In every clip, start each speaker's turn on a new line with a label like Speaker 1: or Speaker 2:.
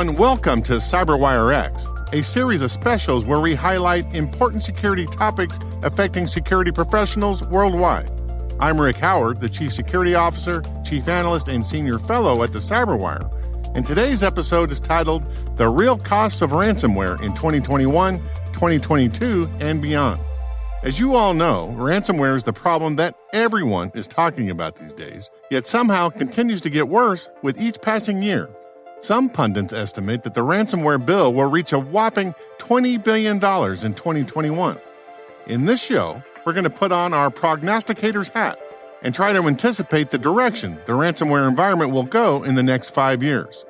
Speaker 1: everyone. Welcome to CyberWire-X, a series of specials where we highlight important security topics affecting security professionals worldwide. I'm Rick Howard, the Chief Security Officer, Chief Analyst, and Senior Fellow at the CyberWire. And today's episode is titled The Real Costs of Ransomware in 2021, 2022, and Beyond. As you all know, ransomware is the problem that everyone is talking about these days, yet somehow continues to get worse with each passing year. Some pundits estimate that the ransomware bill will reach a whopping $20 billion in 2021. In this show, we're going to put on our prognosticator's hat and try to anticipate the direction the ransomware environment will go in the next 5 years.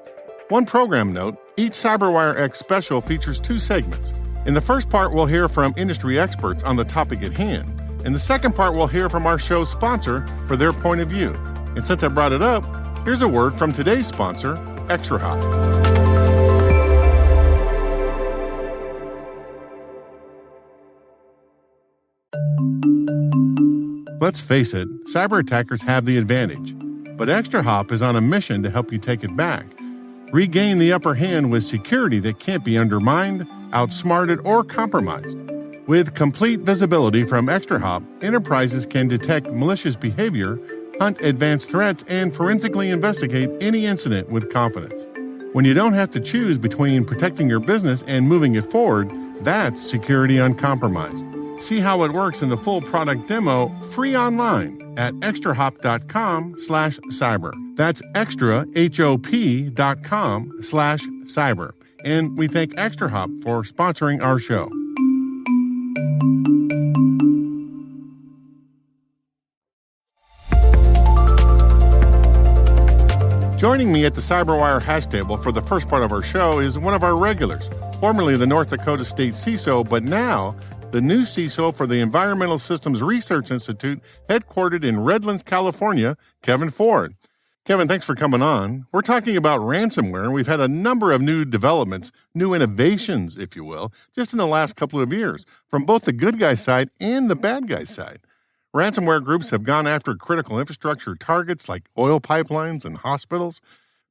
Speaker 1: One program note, each CyberWire-X special features 2 segments. In the first part, we'll hear from industry experts on the topic at hand. In the second part, we'll hear from our show's sponsor for their point of view. And since I brought it up, here's a word from today's sponsor, ExtraHop. Let's face it, cyber attackers have the advantage, but ExtraHop is on a mission to help you take it back. Regain the upper hand with security that can't be undermined, outsmarted, or compromised. With complete visibility from ExtraHop, enterprises can detect malicious behavior, hunt advanced threats, and forensically investigate any incident with confidence. When you don't have to choose between protecting your business and moving it forward, that's security uncompromised. See how it works in the full product demo free online at extrahop.com/cyber. That's extrahop.com/cyber. And we thank ExtraHop for sponsoring our show. Joining me at the CyberWire hash table for the first part of our show is one of our regulars, formerly the North Dakota State CISO, but now the new CISO for the Environmental Systems Research Institute, headquartered in Redlands, California, Kevin Ford. Kevin, thanks for coming on. We're talking about ransomware, and we've had a number of new developments, new innovations, if you will, just in the last couple of years, from both the good guy side and the bad guy side. Ransomware groups have gone after critical infrastructure targets like oil pipelines and hospitals.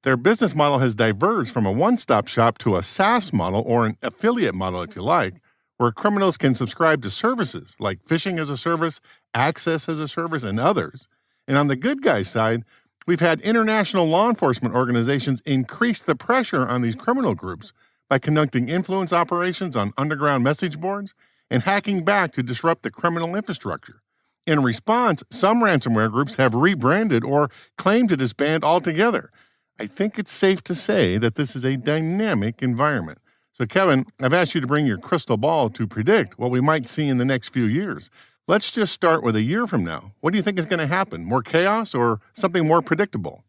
Speaker 1: Their business model has diverged from a one-stop shop to a SaaS model, or an affiliate model, if you like, where criminals can subscribe to services like phishing as a service, access as a service, and others. And on the good guy side, we've had international law enforcement organizations increase the pressure on these criminal groups by conducting influence operations on underground message boards and hacking back to disrupt the criminal infrastructure. In response, some ransomware groups have rebranded or claimed to disband altogether. I think it's safe to say that this is a dynamic environment. So, Kevin, I've asked you to bring your crystal ball to predict what we might see in the next few years. Let's just start with a year from now. What do you think is going to happen? More chaos or something more predictable?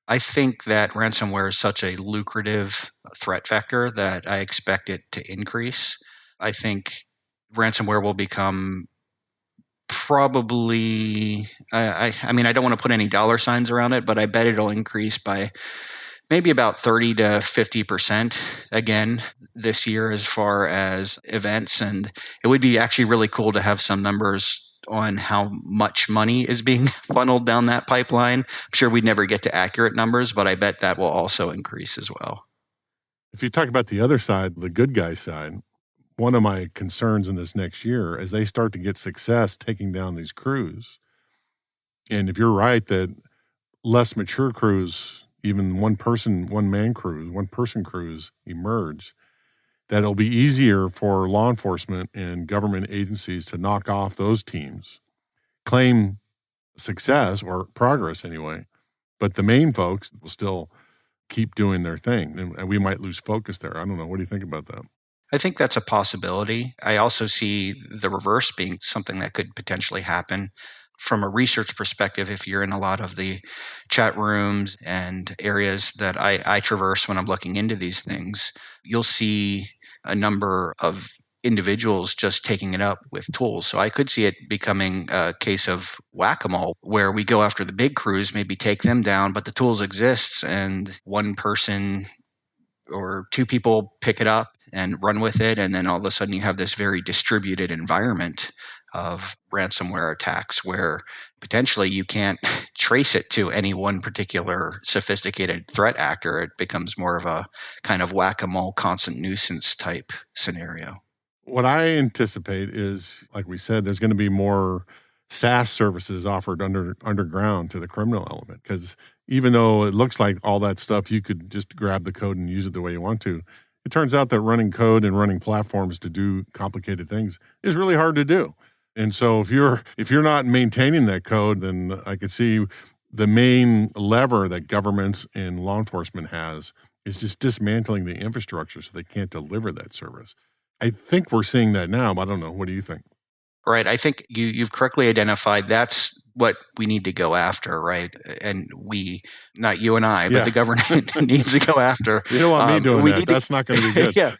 Speaker 2: I think that ransomware is such a lucrative threat vector that I expect it to increase. I think ransomware will become probably, I don't want to put any dollar signs around it, but I bet it'll increase by maybe about 30 to 50% again this year as far as events. And it would be actually really cool to have some numbers on how much money is being funneled down that pipeline. I'm sure we'd never get to accurate numbers, but I bet that will also increase as well.
Speaker 1: If you talk about the other side, the good guy side, one of my concerns in this next year, as they start to get success taking down these crews, and if you're right that less mature crews, even one-person crews emerge, that it'll be easier for law enforcement and government agencies to knock off those teams, claim success or progress anyway, but the main folks will still keep doing their thing, and we might lose focus there. I don't know. What do you think about that?
Speaker 2: I think that's a possibility. I also see the reverse being something that could potentially happen. From a research perspective, if you're in a lot of the chat rooms and areas that I traverse when I'm looking into these things, you'll see a number of individuals just taking it up with tools. So I could see it becoming a case of whack-a-mole, where we go after the big crews, maybe take them down, but the tools exist, and one person or two people pick it up and run with it, and then all of a sudden you have this very distributed environment of ransomware attacks where potentially you can't trace it to any one particular sophisticated threat actor. It becomes more of a kind of whack-a-mole constant nuisance type scenario.
Speaker 1: What I anticipate is, like we said, there's going to be more SaaS services offered underground to the criminal element, because even though it looks like all that stuff you could just grab the code and use it the way you want to, it turns out that running code and running platforms to do complicated things is really hard to do. And so if you're not maintaining that code, then I could see the main lever that governments and law enforcement has is just dismantling the infrastructure so they can't deliver that service. I think we're seeing that now, but I don't know. What do you think?
Speaker 2: Right. I think you've correctly identified that's what we need to go after, right? And we, not you and I, but the government needs to go after.
Speaker 1: You don't want me doing that. That's not going to be
Speaker 2: good.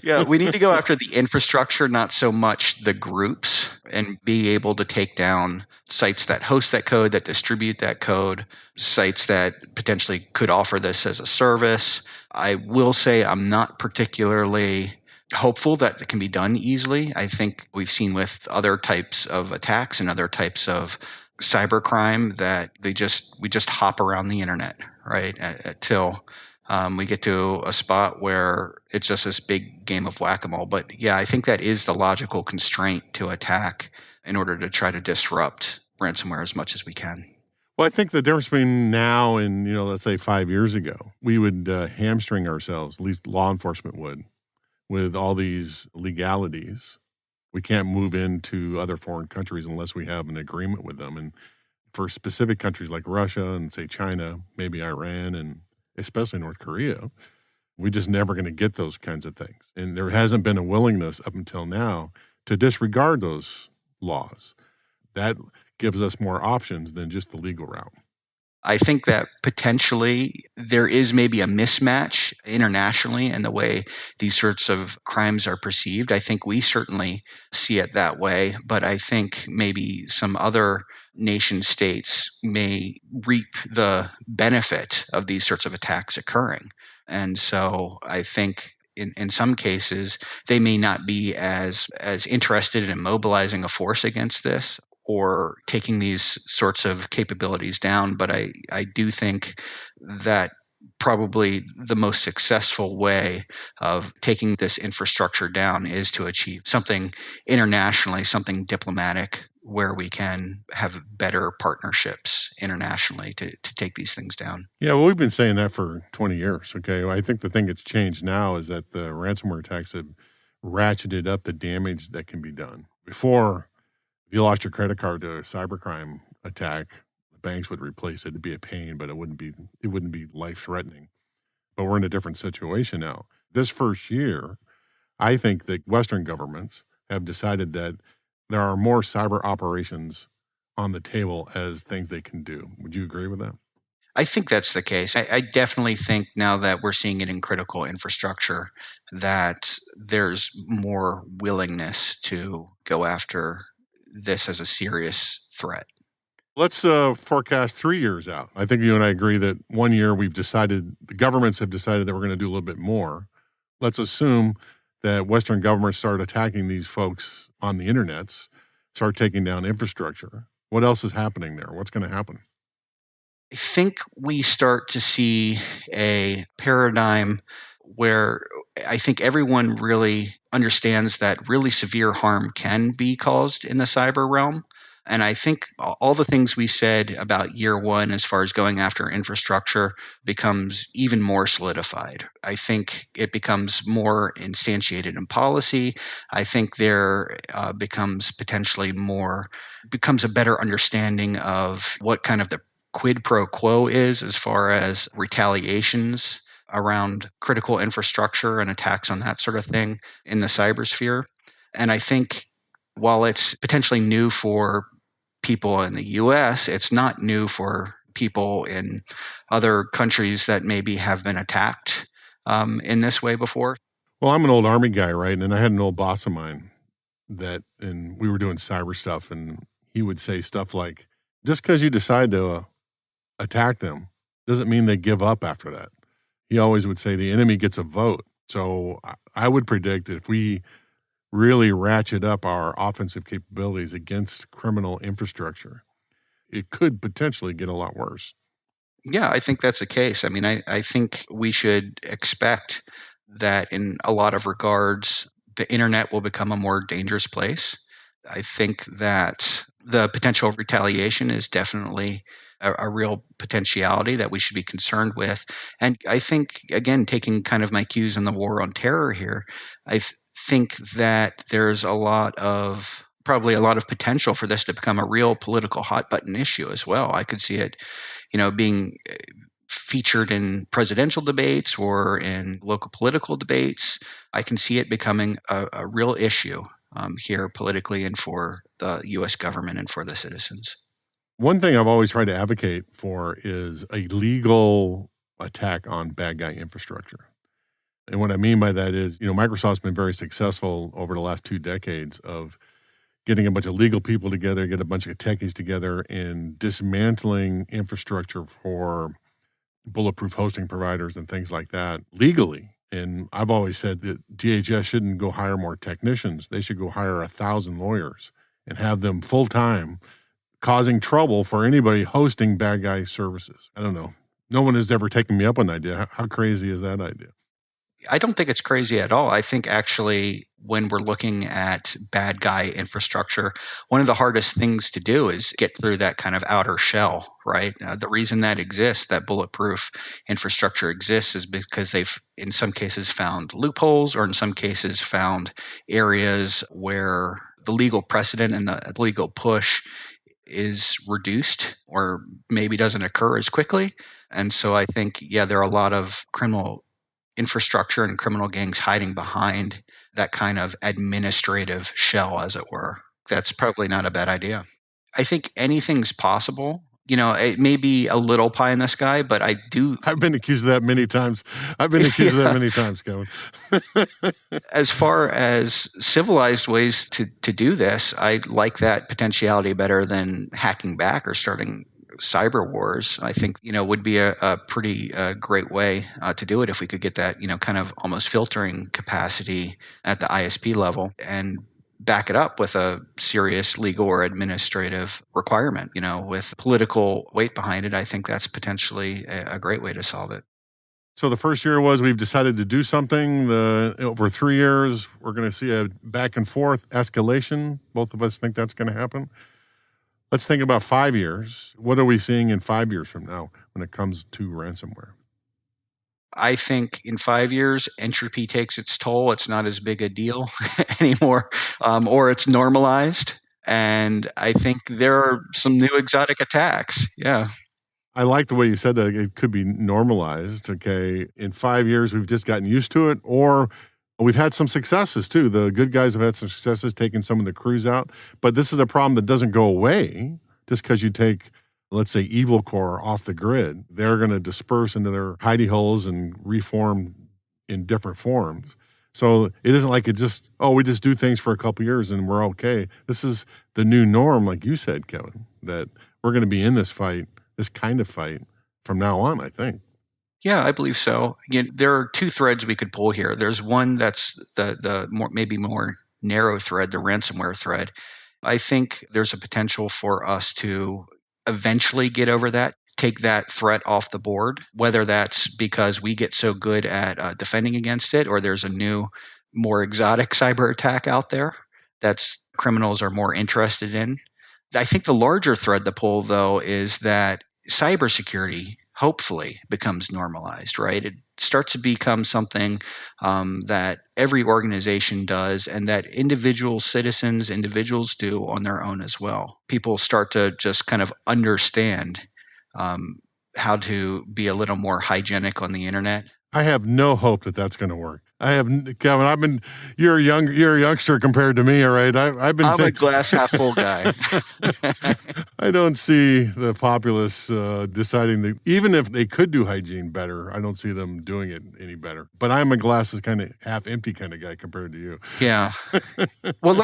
Speaker 2: Yeah. We need to go after the infrastructure, not so much the groups, and be able to take down sites that host that code, that distribute that code, sites that potentially could offer this as a service. I will say I'm not particularly hopeful that it can be done easily. I think we've seen with other types of attacks and other types of cybercrime that we just hop around the internet, right? Until we get to a spot where it's just this big game of whack-a-mole. But yeah, I think that is the logical constraint to attack in order to try to disrupt ransomware as much as we can.
Speaker 1: Well, I think the difference between now and, let's say 5 years ago, we would hamstring ourselves, at least law enforcement would, with all these legalities. We can't move into other foreign countries unless we have an agreement with them. And for specific countries like Russia and, say, China, maybe Iran, and especially North Korea, we're just never going to get those kinds of things. And there hasn't been a willingness up until now to disregard those laws. That gives us more options than just the legal route.
Speaker 2: I think that potentially there is maybe a mismatch internationally in the way these sorts of crimes are perceived. I think we certainly see it that way, but I think maybe some other nation states may reap the benefit of these sorts of attacks occurring. And so I think in some cases, they may not be as interested in mobilizing a force against this or taking these sorts of capabilities down. But I do think that probably the most successful way of taking this infrastructure down is to achieve something internationally, something diplomatic, where we can have better partnerships internationally to take these things down.
Speaker 1: Yeah, well, we've been saying that for 20 years, okay? I think the thing that's changed now is that the ransomware attacks have ratcheted up the damage that can be done. Before, if you lost your credit card to a cybercrime attack, the banks would replace it. It'd be a pain, but it wouldn't be life-threatening. But we're in a different situation now. This first year, I think that Western governments have decided that there are more cyber operations on the table as things they can do. Would you agree with that?
Speaker 2: I think that's the case. I definitely think now that we're seeing it in critical infrastructure that there's more willingness to go after this as a serious threat.
Speaker 1: Let's forecast 3 years out. I think you and I agree that 1 year the governments have decided that we're going to do a little bit more. Let's assume that Western governments start attacking these folks on the internets, start taking down infrastructure. What else is happening there? What's going to happen?
Speaker 2: I think we start to see a paradigm where I think everyone really understands that really severe harm can be caused in the cyber realm. And I think all the things we said about year one as far as going after infrastructure becomes even more solidified. I think it becomes more instantiated in policy. I think there becomes a better understanding of what kind of the quid pro quo is as far as retaliations around critical infrastructure and attacks on that sort of thing in the cybersphere. And I think while it's potentially new for people in the US, it's not new for people in other countries that maybe have been attacked in this way before.
Speaker 1: Well, I'm an old Army guy, right? And I had an old boss of mine and we were doing cyber stuff, and he would say stuff like, just because you decide to attack them doesn't mean they give up after that. he always would say the enemy gets a vote. So I would predict if we really ratchet up our offensive capabilities against criminal infrastructure, it could potentially get a lot worse.
Speaker 2: Yeah, I think that's the case. I mean, I think we should expect that in a lot of regards, the internet will become a more dangerous place. I think that the potential retaliation is definitely a real potentiality that we should be concerned with. And I think, again, taking kind of my cues in the war on terror here, think that there's probably a lot of potential for this to become a real political hot button issue as well. I could see it, being featured in presidential debates or in local political debates. I can see it becoming a real issue here politically and for the U.S. government and for the citizens.
Speaker 1: One thing I've always tried to advocate for is a legal attack on bad guy infrastructure. And what I mean by that is, Microsoft's been very successful over the last 2 decades of getting a bunch of legal people together, get a bunch of techies together, and dismantling infrastructure for bulletproof hosting providers and things like that legally. And I've always said that DHS shouldn't go hire more technicians. They should go hire 1,000 lawyers and have them full-time causing trouble for anybody hosting bad guy services. I don't know. No one has ever taken me up on the idea. How crazy is that idea?
Speaker 2: I don't think it's crazy at all. I think actually when we're looking at bad guy infrastructure, one of the hardest things to do is get through that kind of outer shell, right? The reason that exists, that bulletproof infrastructure exists, is because they've in some cases found loopholes or in some cases found areas where the legal precedent and the legal push is reduced or maybe doesn't occur as quickly. And so I think, there are a lot of criminal infrastructure and criminal gangs hiding behind that kind of administrative shell, as it were. That's probably not a bad idea. I think anything's possible. It may be a little pie in the sky, but I do.
Speaker 1: I've been accused of that many times. Kevin.
Speaker 2: As far as civilized ways to do this, I like that potentiality better than hacking back or starting cyber wars. I think, would be a pretty great way to do it if we could get that, kind of almost filtering capacity at the ISP level and back it up with a serious legal or administrative requirement, with political weight behind it. I think that's potentially a great way to solve it.
Speaker 1: So the first year was we've decided to do something. Over 3 years, we're going to see a back and forth escalation. Both of us think that's going to happen. Let's think about 5 years. What are we seeing in 5 years from now when it comes to ransomware?
Speaker 2: I think in 5 years, entropy takes its toll. It's not as big a deal anymore, or it's normalized. And I think there are some new exotic attacks. Yeah.
Speaker 1: I like the way you said that. It could be normalized. Okay. In 5 years, we've just gotten used to it, or we've had some successes too. The good guys have had some successes taking some of the crews out. But this is a problem that doesn't go away just because you take, let's say, Evil Core off the grid. They're going to disperse into their hidey holes and reform in different forms. So it isn't like we just do things for a couple of years and we're okay. This is the new norm, like you said, Kevin, that we're going to be in this fight, this kind of fight from now on, I think.
Speaker 2: Yeah, I believe so. Again, there are 2 threads we could pull here. There's one that's the more narrow thread, the ransomware thread. I think there's a potential for us to eventually get over that, take that threat off the board, whether that's because we get so good at defending against it or there's a new, more exotic cyber attack out there that criminals are more interested in. I think the larger thread to pull, though, is that cybersecurity hopefully becomes normalized, right? It starts to become something that every organization does and that individuals do on their own as well. People start to just kind of understand how to be a little more hygienic on the internet.
Speaker 1: I have no hope that that's going to work. Kevin, you're a youngster compared to me, all right? I'm
Speaker 2: a glass half full guy.
Speaker 1: I don't see the populace deciding that, even if they could do hygiene better, I don't see them doing it any better. But I'm a glasses kind of half empty kind of guy compared to you.
Speaker 2: Yeah. Well,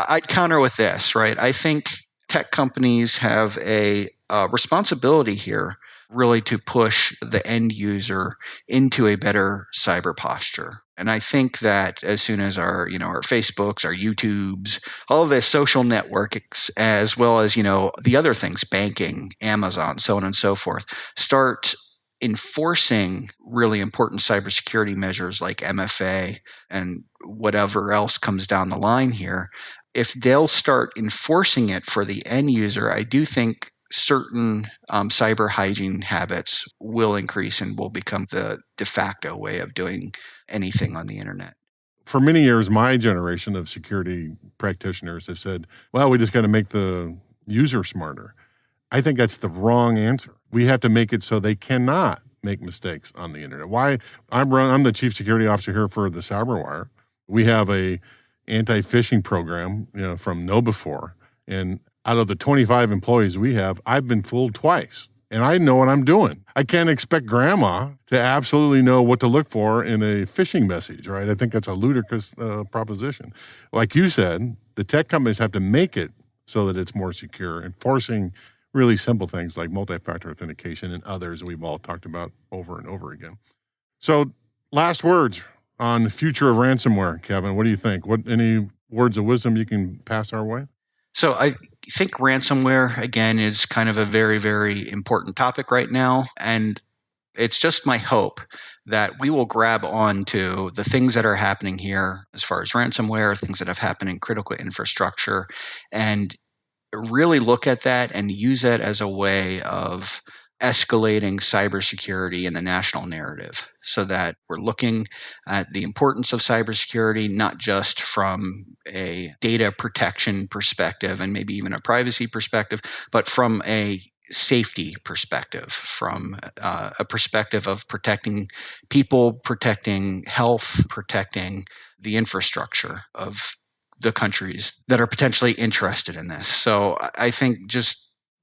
Speaker 2: I'd counter with this, right? I think tech companies have a responsibility here really to push the end user into a better cyber posture. And I think that as soon as our Facebooks, our YouTubes, all of the social networks, as well as, the other things, banking, Amazon, so on and so forth, start enforcing really important cybersecurity measures like MFA and whatever else comes down the line here, if they'll start enforcing it for the end user, I do think certain cyber hygiene habits will increase and will become the de facto way of doing anything on the internet.
Speaker 1: For many years, my generation of security practitioners have said, well, we just got to make the user smarter. I think that's the wrong answer. We have to make it so they cannot make mistakes on the internet. Why? I'm the chief security officer here for the CyberWire. We have a anti-phishing program, from KnowBe4. And out of the 25 employees we have, I've been fooled twice. And I know what I'm doing. I can't expect grandma to absolutely know what to look for in a phishing message, right? I think that's a ludicrous proposition. Like you said, the tech companies have to make it so that it's more secure, enforcing really simple things like multi-factor authentication and others we've all talked about over and over again. So last words on the future of ransomware, Kevin. What do you think? Any words of wisdom you can pass our way?
Speaker 2: So I think ransomware, again, is kind of a very, very important topic right now. And it's just my hope that we will grab on to the things that are happening here as far as ransomware, things that have happened in critical infrastructure, and really look at that and use it as a way of escalating cybersecurity in the national narrative, so that we're looking at the importance of cybersecurity, not just from a data protection perspective and maybe even a privacy perspective, but from a safety perspective, from a perspective of protecting people, protecting health, protecting the infrastructure of the countries that are potentially interested in this. So I think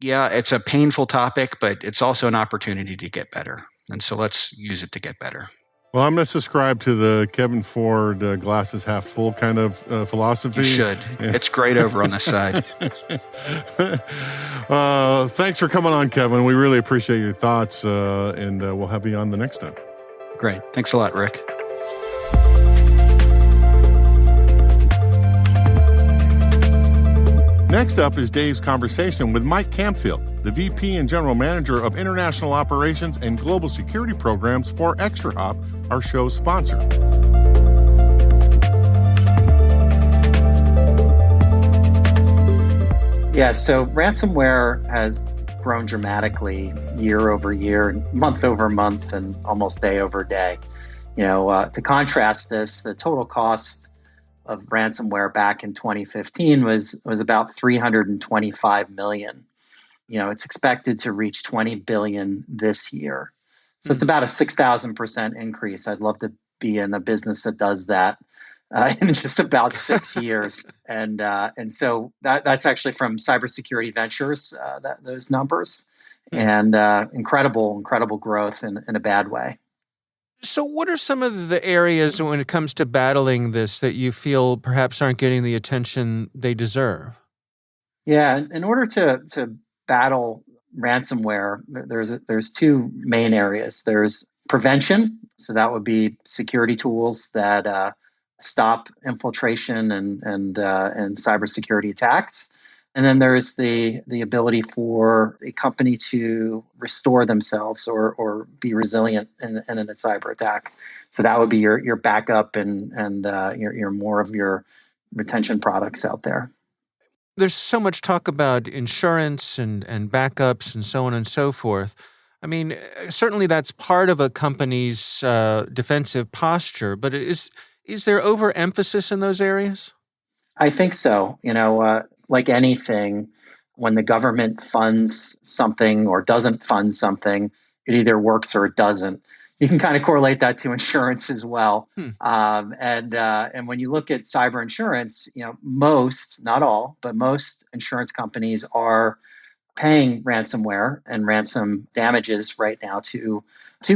Speaker 2: it's a painful topic, but it's also an opportunity to get better. And so let's use it to get better.
Speaker 1: Well, I'm going to subscribe to the Kevin Ford glasses half full kind of philosophy.
Speaker 2: You should. Yeah. It's great over on this side.
Speaker 1: Thanks for coming on, Kevin. We really appreciate your thoughts, and we'll have you on the next time.
Speaker 2: Great. Thanks a lot, Rick.
Speaker 1: Next up is Dave's conversation with Mike Campfield, the VP and General Manager of International Operations and Global Security Programs for ExtraHop, our show's sponsor.
Speaker 3: Yeah, so ransomware has grown dramatically year over year, month over month, and almost day over day. To contrast this, the total cost of ransomware back in 2015 was about $325 million. It's expected to reach $20 billion this year. So it's about a 6,000% increase. I'd love to be in a business that does that in just about 6 years. And so that's actually from Cybersecurity Ventures, those numbers, and incredible growth in a bad way.
Speaker 4: So what are some of the areas when it comes to battling this that you feel perhaps aren't getting the attention they deserve?
Speaker 3: Yeah, in order to battle ransomware, there's two main areas. There's prevention, so that would be security tools that stop infiltration and cybersecurity attacks. And then there's the ability for a company to restore themselves or be resilient in a cyber attack. So that would be your backup and your more of your retention products out there.
Speaker 4: There's so much talk about insurance and backups and so on and so forth. I mean, certainly that's part of a company's defensive posture, but is there overemphasis in those areas?
Speaker 3: I think so. Like anything, when the government funds something or doesn't fund something, it either works or it doesn't. You can kind of correlate that to insurance as well. And when you look at cyber insurance, most, not all, but most insurance companies are paying ransomware and ransom damages right now to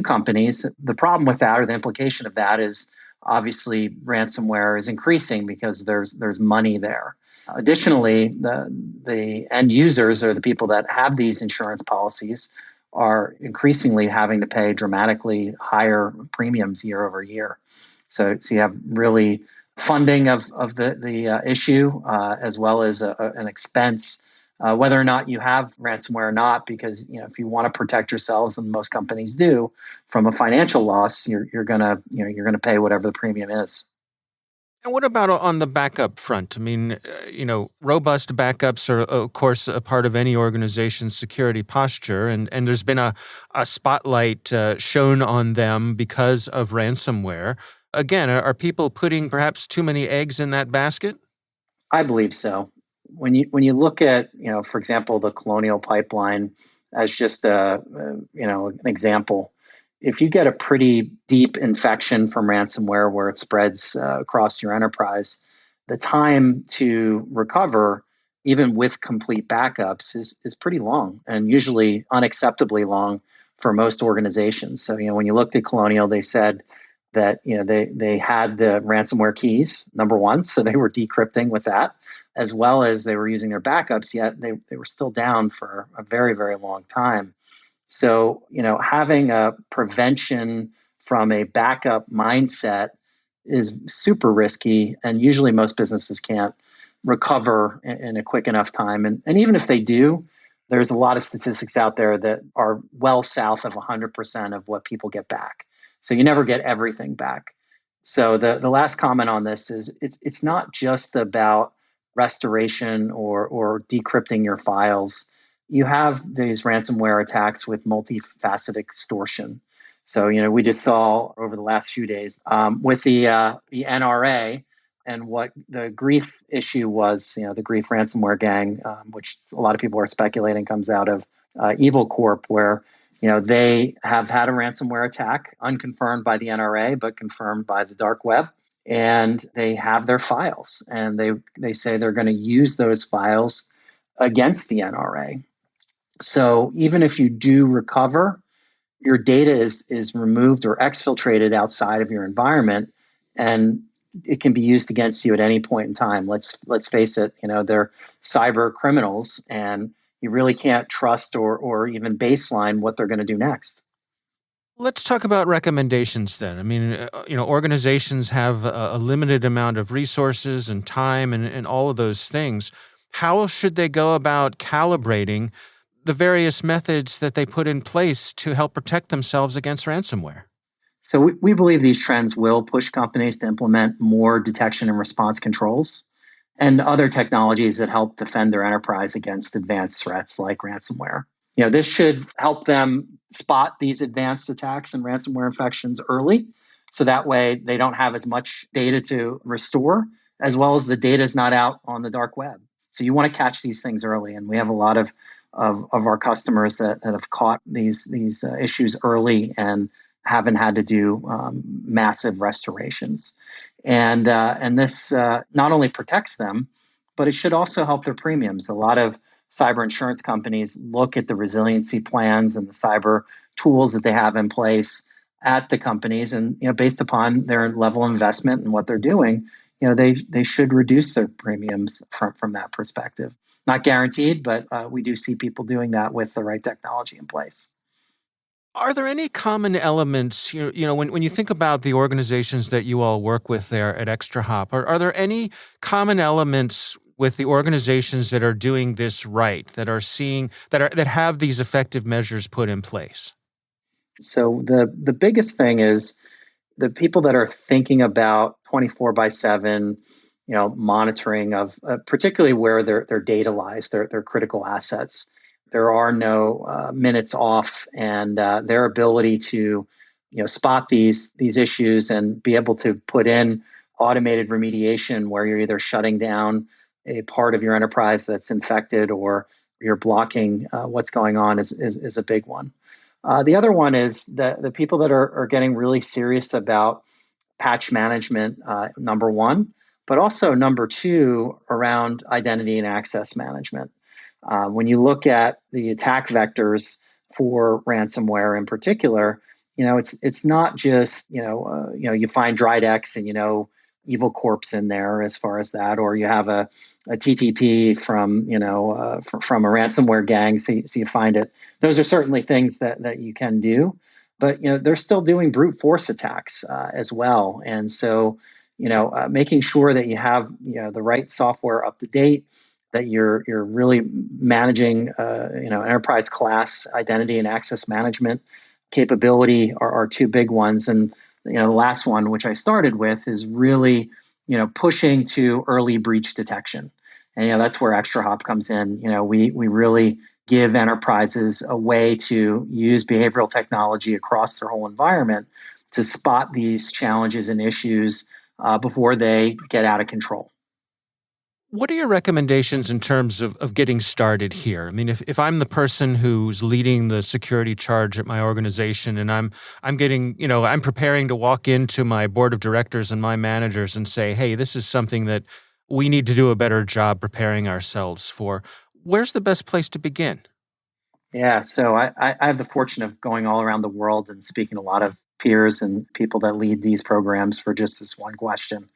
Speaker 3: companies. The problem with that, or the implication of that, is obviously ransomware is increasing because there's money there. Additionally, the end users, or the people that have these insurance policies, are increasingly having to pay dramatically higher premiums year over year. So you have really funding of the issue as well as an expense, whether or not you have ransomware or not, because if you want to protect yourselves, and most companies do, from a financial loss, you're gonna pay whatever the premium is.
Speaker 4: And what about on the backup front? I mean, robust backups are, of course, a part of any organization's security posture, and there's been a spotlight shown on them because of ransomware. Again, are people putting perhaps too many eggs in that basket?
Speaker 3: I believe so. When you look at, for example, the Colonial Pipeline as just an example, if you get a pretty deep infection from ransomware where it spreads across your enterprise, the time to recover, even with complete backups, is pretty long, and usually unacceptably long for most organizations. So when you looked at Colonial, they said that they had the ransomware keys, number one, so they were decrypting with that, as well as they were using their backups, yet they were still down for a very, very long time. So, having a prevention from a backup mindset is super risky, and usually most businesses can't recover in a quick enough time. And even if they do, there's a lot of statistics out there that are well south of 100% of what people get back. So you never get everything back. So the last comment on this is it's not just about restoration or decrypting your files. You have these ransomware attacks with multifaceted extortion. So we just saw over the last few days with the NRA, and what the grief issue was. The grief ransomware gang, which a lot of people are speculating comes out of Evil Corp, where they have had a ransomware attack, unconfirmed by the NRA, but confirmed by the dark web. And they have their files, and they say they're going to use those files against the NRA. So even if you do recover, your data is removed or exfiltrated outside of your environment, and it can be used against you at any point in time. Let's face it, they're cyber criminals, and you really can't trust or even baseline what they're going to do next.
Speaker 4: Let's talk about recommendations then. I mean, organizations have a limited amount of resources and time and all of those things. How should they go about calibrating the various methods that they put in place to help protect themselves against ransomware?
Speaker 3: So we believe these trends will push companies to implement more detection and response controls and other technologies that help defend their enterprise against advanced threats like ransomware. This should help them spot these advanced attacks and ransomware infections early, so that way they don't have as much data to restore, as well as the data is not out on the dark web. So you want to catch these things early, and we have a lot of our customers that have caught these issues early and haven't had to do massive restorations. And this not only protects them, but it should also help their premiums. A lot of cyber insurance companies look at the resiliency plans and the cyber tools that they have in place at the companies, and based upon their level of investment and what they're doing, they should reduce their premiums from that perspective. Not guaranteed, but we do see people doing that with the right technology in place.
Speaker 4: Are there any common elements, when you think about the organizations that you all work with there at ExtraHop, are there any common elements with the organizations that are doing this right, that have these effective measures put in place?
Speaker 3: So the biggest thing is the people that are thinking about 24/7, monitoring of particularly where their data lies, their critical assets. There are no minutes off, and their ability to spot these issues and be able to put in automated remediation where you're either shutting down a part of your enterprise that's infected or you're blocking what's going on is a big one. The other one is the people that are getting really serious about patch management, number one, but also number two, around identity and access management. When you look at the attack vectors for ransomware in particular, it's not just you find Dridex and evil corpse in there as far as that, or you have a TTP from from a ransomware gang, so you find it. Those are certainly things that you can do, but they're still doing brute force attacks as well, and so making sure that you have the right software up to date, that you're really managing enterprise class identity and access management capability are two big ones. And the last one, which I started with, is really pushing to early breach detection. And that's where ExtraHop comes in. We really give enterprises a way to use behavioral technology across their whole environment to spot these challenges and issues before they get out of control.
Speaker 4: What are your recommendations in terms of getting started here? I mean, if I'm the person who's leading the security charge at my organization and I'm getting, I'm preparing to walk into my board of directors and my managers and say, hey, this is something that we need to do a better job preparing ourselves for. Where's the best place to begin?
Speaker 3: Yeah, so I have the fortune of going all around the world and speaking to a lot of peers and people that lead these programs for just this one question.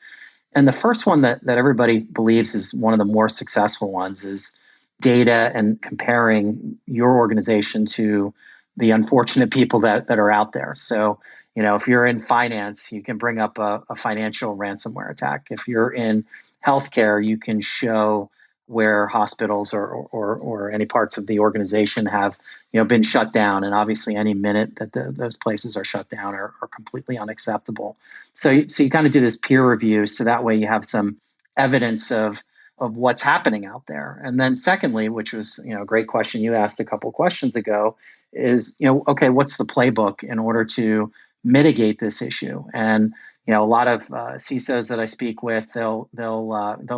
Speaker 3: And the first one that everybody believes is one of the more successful ones is data and comparing your organization to the unfortunate people that are out there. So, if you're in finance, you can bring up a financial ransomware attack. If you're in healthcare, you can show where hospitals or any parts of the organization have been shut down, and obviously any minute that those places are shut down are completely unacceptable. So you kind of do this peer review, so that way you have some evidence of what's happening out there. And then secondly, which was a great question you asked a couple of questions ago, is okay, what's the playbook in order to mitigate this issue? And a lot of CISOs that I speak with, they'll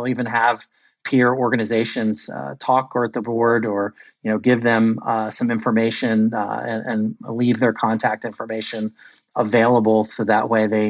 Speaker 3: even have peer organizations talk or at the board, or give them some information and leave their contact information available, so that way they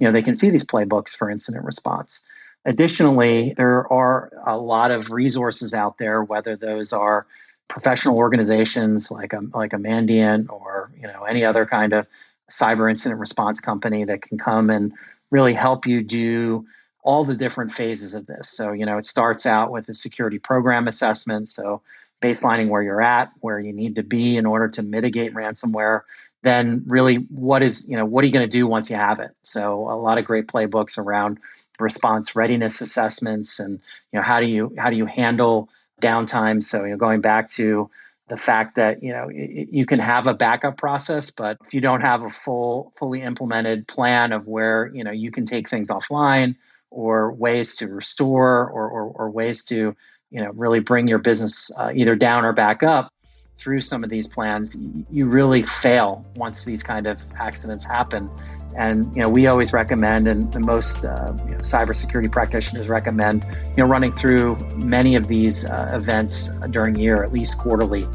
Speaker 3: they can see these playbooks for incident response. Additionally, there are a lot of resources out there, whether those are professional organizations like a Mandiant or any other kind of cyber incident response company that can come and really help you do all the different phases of this. So, it starts out with a security program assessment. So baselining where you're at, where you need to be in order to mitigate ransomware. Then really what are you going to do once you have it? So a lot of great playbooks around response readiness assessments and, how do you handle downtime? So, going back to the fact that, you can have a backup process, but if you don't have a fully implemented plan of where, you can take things offline, or ways to restore, or ways to, really bring your business either down or back up through some of these plans, you really fail once these kind of accidents happen. And we always recommend, and the most cybersecurity practitioners recommend, running through many of these events during the year, at least quarterly,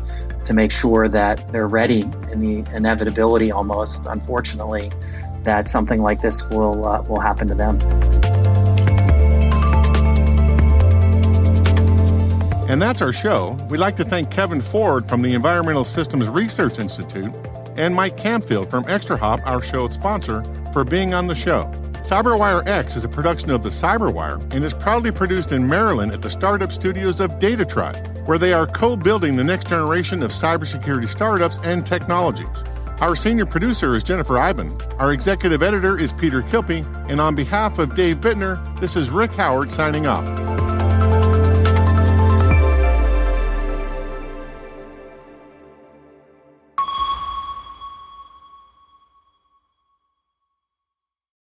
Speaker 3: to make sure that they're ready in the inevitability, almost unfortunately, that something like this will happen to them.
Speaker 1: And that's our show. We'd like to thank Kevin Ford from the Environmental Systems Research Institute and Mike Campfield from ExtraHop, our show sponsor, for being on the show. CyberWire-X is a production of the CyberWire and is proudly produced in Maryland at the startup studios of DataTribe, where they are co-building the next generation of cybersecurity startups and technologies. Our senior producer is Jennifer Iben. Our executive editor is Peter Kilpie. And on behalf of Dave Bittner, this is Rick Howard signing off.